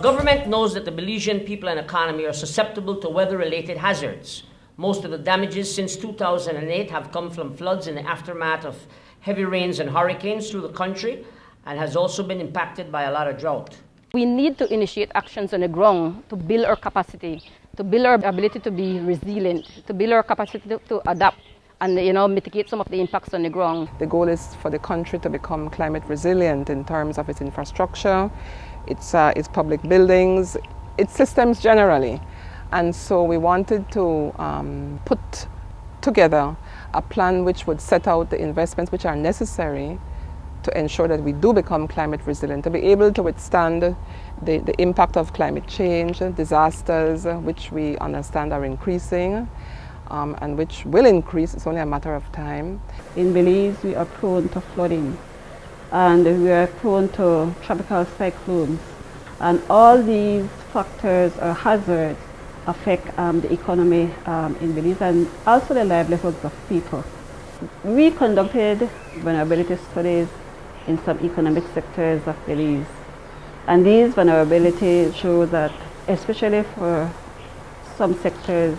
government knows that the Belizean people and economy are susceptible to weather-related hazards. Most of the damages since 2008 have come from floods in the aftermath of heavy rains and hurricanes through the country, and has also been impacted by a lot of drought. We need to initiate actions on the ground to build our capacity, to build our ability to be resilient, to build our capacity to adapt and mitigate some of the impacts on the ground. The goal is for the country to become climate resilient in terms of its infrastructure, its public buildings, its systems generally. And so we wanted to put together a plan which would set out the investments which are necessary to ensure that we do become climate resilient, to be able to withstand the impact of climate change, disasters, which we understand are increasing, and which will increase. It's only a matter of time. In Belize, we are prone to flooding, and we are prone to tropical cyclones, and all these factors or hazards affect the economy in Belize and also the livelihoods of people. We conducted vulnerability studies in some economic sectors of Belize, and these vulnerabilities show that, especially for some sectors,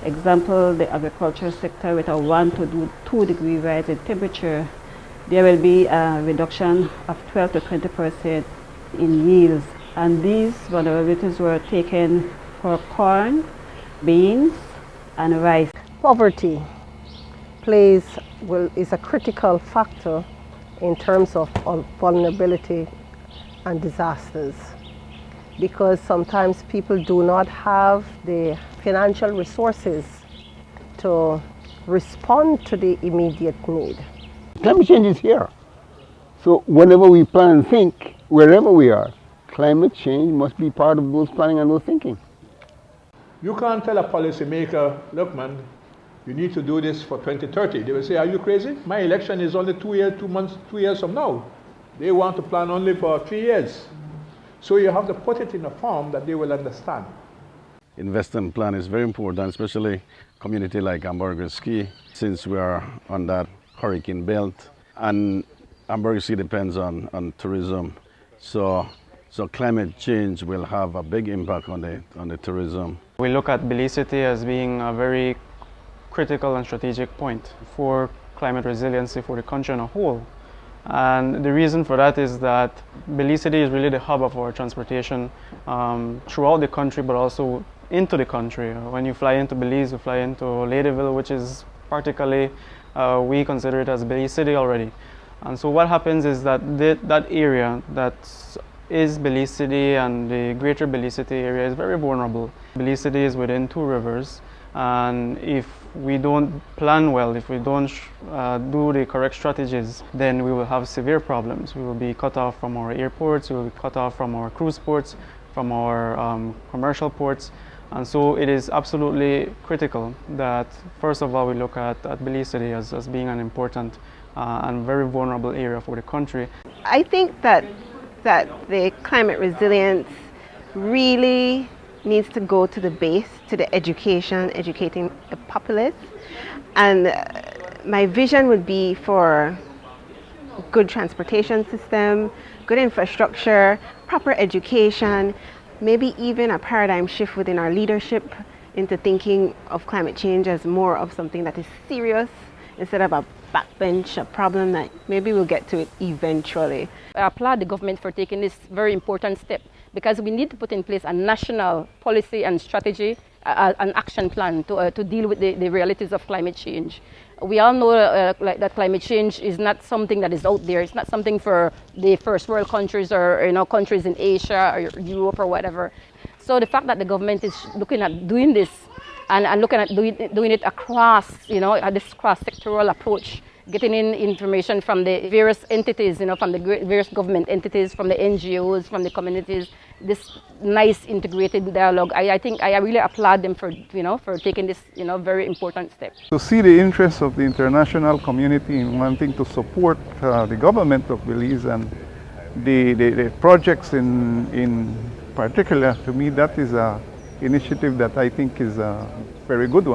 example the agricultural sector with a 1 to 2 degree rise in temperature, there will be a reduction of 12 to 20% in yields, and these vulnerabilities were taken for corn, beans, and rice. Poverty is a critical factor in terms of vulnerability and disasters, because sometimes people do not have the financial resources to respond to the immediate need. Climate change is here. So whenever we plan and think, wherever we are, climate change must be part of those planning and those thinking. You can't tell a policymaker, look man, you need to do this for 2030. They will say, are you crazy? My election is only 2 years from now. They want to plan only for 3 years. So you have to put it in a form that they will understand. Investment plan is very important, especially community like Hamburger Key, since we are on that hurricane belt. And Hamburger Key depends on tourism. So climate change will have a big impact on the tourism. We look at Belize City as being a very critical and strategic point for climate resiliency for the country as a whole. And the reason for that is that Belize City is really the hub of our transportation throughout the country, but also into the country. When you fly into Belize, you fly into Ladyville, which is particularly, we consider it as Belize City already. And so what happens is that that area that is Belize City and the greater Belize City area is very vulnerable. Belize City is within 2 rivers, and if we don't plan well, if we don't do the correct strategies, then we will have severe problems. We will be cut off from our airports, we will be cut off from our cruise ports, from our commercial ports. And so it is absolutely critical that, first of all, we look at Belize City as being an important and very vulnerable area for the country. I think that the climate resilience really needs to go to the base, to the educating the populace. And my vision would be for good transportation system, good infrastructure, proper education, maybe even a paradigm shift within our leadership into thinking of climate change as more of something that is serious instead of a backbench, a problem that maybe we'll get to it eventually. I applaud the government for taking this very important step, because we need to put in place a national policy and strategy, an action plan to deal with the realities of climate change. We all know that climate change is not something that is out there. It's not something for the first world countries or countries in Asia or Europe or whatever. So the fact that the government is looking at doing this and looking at doing it across, this cross-sectoral approach, getting in information from the various entities, from the various government entities, from the NGOs, from the communities, this nice integrated dialogue. I think I really applaud them for taking this, very important step. To see the interest of the international community in wanting to support the government of Belize and the projects in particular, to me that is an initiative that I think is a very good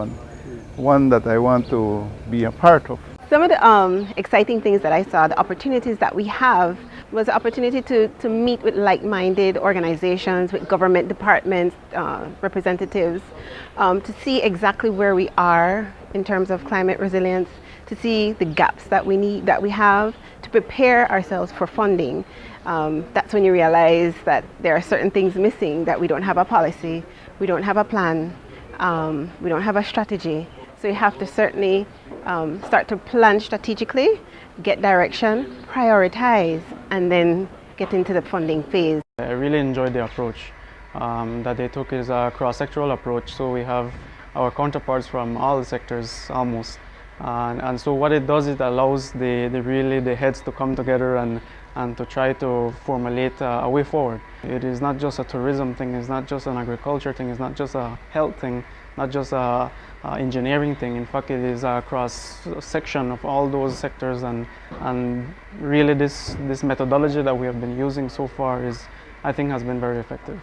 one that I want to be a part of. Some of the exciting things that I saw, the opportunities that we have was an opportunity to meet with like-minded organizations, with government departments, representatives, to see exactly where we are in terms of climate resilience, to see the gaps that we have, to prepare ourselves for funding. That's when you realize that there are certain things missing, that we don't have a policy, we don't have a plan, we don't have a strategy. So you have to certainly start to plan strategically, get direction, prioritize, and then get into the funding phase. I really enjoyed the approach that they took. Is a cross-sectoral approach, so we have our counterparts from all the sectors almost. And so what it does, it allows the heads to come together and to try to formulate a way forward. It is not just a tourism thing, it's not just an agriculture thing, it's not just a health thing, not just a engineering thing. In fact, it is a cross-section of all those sectors, and really this methodology that we have been using so far I think has been very effective.